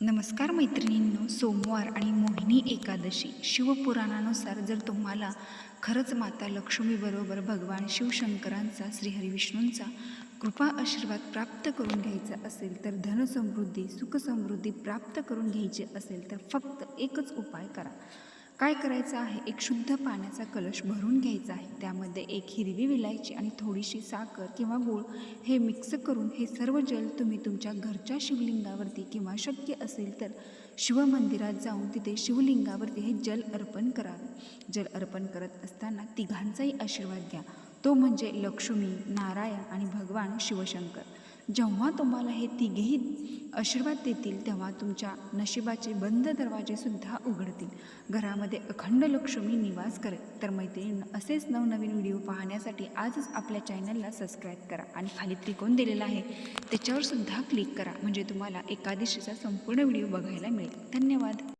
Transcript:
नमस्कार मैत्रिणींनो, सोमवार आणि मोहिनी एकादशी. शिवपुराणानुसार जर तुम्हाला खरंच माता लक्ष्मीबरोबर भगवान शिवशंकरांचा, श्रीहरिविष्णूंचा कृपा आशीर्वाद प्राप्त करून घ्यायचा असेल, तर धनसमृद्धी, सुखसमृद्धी प्राप्त करून घ्यायची असेल, तर फक्त एकच उपाय करा. काय करायचं आहे? एक शुद्ध पाण्याचा कलश भरून घ्यायचा आहे. त्यामध्ये एक हिरवी विलायची आणि थोडीशी साखर किंवा गूळ हे मिक्स करून हे सर्व जल तुम्ही तुमच्या घरच्या शिवलिंगावरती किंवा शक्य असेल तर शिवमंदिरात जाऊन तिथे शिवलिंगावरती हे जल अर्पण करावे. जल अर्पण करत असताना तिघांचाही आशीर्वाद घ्या. तो म्हणजे लक्ष्मी, नारायण आणि भगवान शिवशंकर. जेव्हा तुम्हाला हे तिघेही आशीर्वाद देतील तेव्हा तुमच्या नशिबाचे बंद दरवाजेसुद्धा उघडतील. घरामध्ये अखंड लक्ष्मी निवास करेल. तर मैत्रिणींनो, असेच नवनवीन व्हिडिओ पाहण्यासाठी आजच आपल्या चॅनलला सबस्क्राईब करा आणि खाली त्रिकोण दिलेला आहे त्याच्यावर सुद्धा क्लिक करा, म्हणजे तुम्हाला एकादशीचा संपूर्ण व्हिडिओ बघायला मिळेल. धन्यवाद.